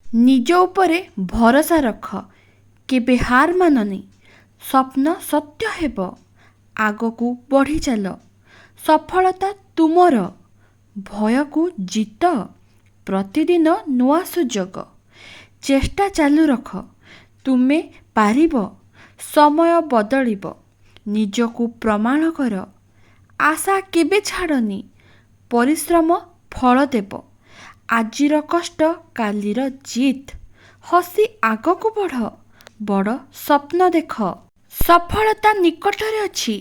ନିଜ ଉପରେ ଭରସା ରଖ, କେବେ ହାର ମାନନି। ସ୍ୱପ୍ନ ସତ୍ୟ ହେବ, ଆଗକୁ ବଢ଼ି ଚାଲ। ସଫଳତା ତୁମର, ଭୟକୁ ଜିତ। ପ୍ରତିଦିନ ନୂଆ ସୁଯୋଗ, ଚେଷ୍ଟା ଚାଲୁ ରଖ। ତୁମେ ପାରିବ, ସମୟ ବଦଳିବ। ନିଜକୁ ପ୍ରମାଣ କର, ଆଶା କେବେ ଛାଡ଼ନି। ପରିଶ୍ରମ ଫଳ ଦେବ, ଆଜିର କଷ୍ଟ କାଲିର ଜିତ୍। ହସି ଆଗକୁ ବଢ଼, ବଡ଼ ସ୍ୱପ୍ନ ଦେଖ। ସଫଳତା ନିକଟରେ ଅଛି,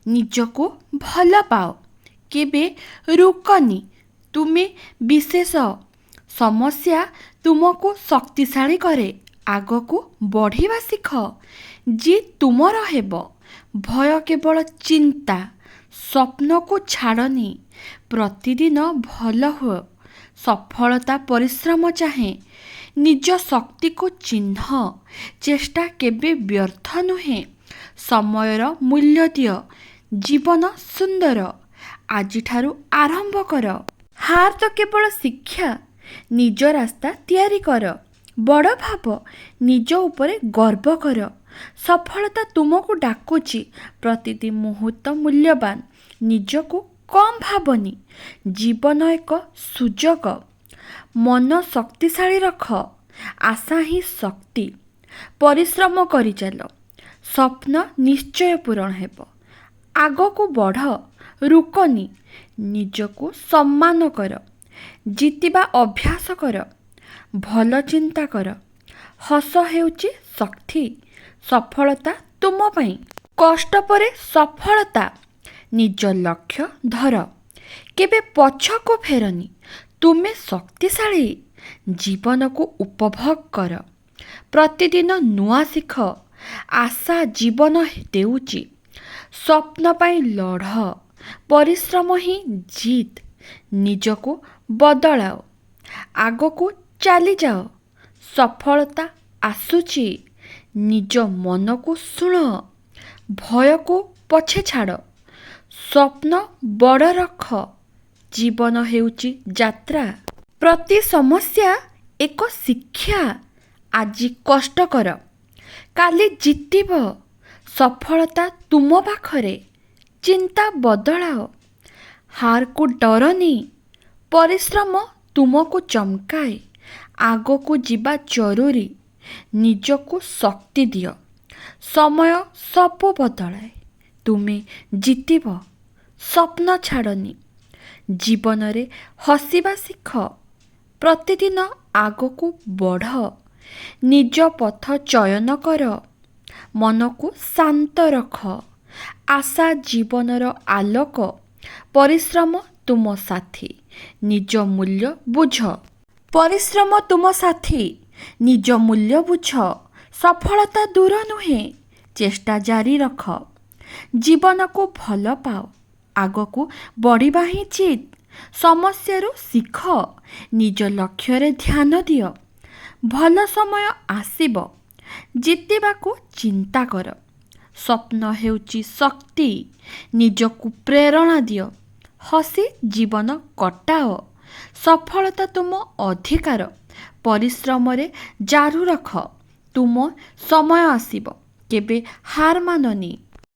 ନିଜକୁ ଭଲ ପାଅ। କେବେ ରୁକନି, ତୁମେ ବିଶେଷ। ସମସ୍ୟା ତୁମକୁ ଶକ୍ତିଶାଳୀ କରେ, ଆଗକୁ ବଢ଼ିବା ଶିଖ। ଜିତ୍ ତୁମର ହେବ, ଭୟ କେବଳ ଚିନ୍ତା। ସ୍ୱପ୍ନକୁ ଛାଡ଼ନି, ପ୍ରତିଦିନ ଭଲ ହୁଅ। ସଫଳତା ପରିଶ୍ରମ ଚାହେଁ, ନିଜ ଶକ୍ତିକୁ ଚିହ୍ନ। ଚେଷ୍ଟା କେବେ ବ୍ୟର୍ଥ ନୁହେଁ, ସମୟର ମୂଲ୍ୟ ଦିଅ। ଜୀବନ ସୁନ୍ଦର, ଆଜିଠାରୁ ଆରମ୍ଭ କର। ହାର ତ କେବଳ ଶିକ୍ଷା, ନିଜ ରାସ୍ତା ତିଆରି କର। ବଡ଼ ଭାବ, ନିଜ ଉପରେ ଗର୍ବ କର। ସଫଳତା ତୁମକୁ ଡାକୁଛି, ପ୍ରତିଟି ମୁହୂର୍ତ୍ତ ମୂଲ୍ୟବାନ। ନିଜକୁ କମ୍ ଭାବନି, ଜୀବନ ଏକ ସୁଯୋଗ। ମନ ଶକ୍ତିଶାଳୀ ରଖ, ଆଶା ହିଁ ଶକ୍ତି। ପରିଶ୍ରମ କରିଚାଲ, ସ୍ୱପ୍ନ ନିଶ୍ଚୟ ପୂରଣ ହେବ। ଆଗକୁ ବଢ଼, ରୁକନି। ନିଜକୁ ସମ୍ମାନ କର, ଜିତିବା ଅଭ୍ୟାସ କର। ଭଲ ଚିନ୍ତା କର, ହସ ହେଉଛି ଶକ୍ତି। ସଫଳତା ତୁମ ପାଇଁ, କଷ୍ଟ ପରେ ସଫଳତା। ନିଜ ଲକ୍ଷ୍ୟ ଧର, କେବେ ପଛକୁ ଫେରନି। ତୁମେ ଶକ୍ତିଶାଳୀ, ଜୀବନକୁ ଉପଭୋଗ କର। ପ୍ରତିଦିନ ନୂଆ ଶିଖ, ଆଶା ଜୀବନ ଦେଉଛି। ସ୍ୱପ୍ନ ପାଇଁ ଲଢ଼, ପରିଶ୍ରମ ହିଁ ଜିତ୍। ନିଜକୁ ବଦଳାଅ, ଆଗକୁ ଚାଲିଯାଅ। ସଫଳତା ଆସୁଛି, ନିଜ ମନକୁ ଶୁଣ। ଭୟକୁ ପଛେ ଛାଡ଼, ସ୍ୱପ୍ନ ବଡ଼ ରଖ। ଜୀବନ ହେଉଛି ଯାତ୍ରା, ପ୍ରତି ସମସ୍ୟା ଏକ ଶିକ୍ଷା। ଆଜି କଷ୍ଟ କର, କାଲି ଜିତିବ। ସଫଳତା ତୁମ ପାଖରେ, ଚିନ୍ତା ବଦଳାଅ। ହାରକୁ ଡରନି, ପରିଶ୍ରମ ତୁମକୁ ଚମକାଏ। ଆଗକୁ ଯିବା ଜରୁରୀ, ନିଜକୁ ଶକ୍ତି ଦିଅ। ସମୟ ସବୁ ବଦଳାଏ, ତୁମେ ଜିତିବ। ସ୍ୱପ୍ନ ଛାଡ଼ନି, ଜୀବନରେ ହସିବା ଶିଖ। ପ୍ରତିଦିନ ଆଗକୁ ବଢ଼, ନିଜ ପଥ ଚୟନ କର। ମନକୁ ଶାନ୍ତ ରଖ, ଆଶା ଜୀବନର ଆଲୋକ। ପରିଶ୍ରମ ତୁମ ସାଥୀ, ନିଜ ମୂଲ୍ୟ ବୁଝ। ପରିଶ୍ରମ ତୁମ ସାଥୀ, ନିଜ ମୂଲ୍ୟ ବୁଝ। ସଫଳତା ଦୂର ନୁହେଁ, ଚେଷ୍ଟା ଜାରି ରଖ। ଜୀବନକୁ ଭଲ ପାଅ, ଆଗକୁ ବଢ଼ିବା ହିଁ ଜିତ୍। ସମସ୍ୟାରୁ ଶିଖ, ନିଜ ଲକ୍ଷ୍ୟରେ ଧ୍ୟାନ ଦିଅ। ଭଲ ସମୟ ଆସିବ, ଜିତିବାକୁ ଚିନ୍ତା କର। ସ୍ୱପ୍ନ ହେଉଛି ଶକ୍ତି, ନିଜକୁ ପ୍ରେରଣା ଦିଅ। ହସି ଜୀବନ କଟାଅ, ସଫଳତା ତୁମ ଅଧିକାର। ପରିଶ୍ରମରେ ଜାରି ରଖ, ତୁମ ସମୟ ଆସିବ। କେବେ ହାର ମାନନି,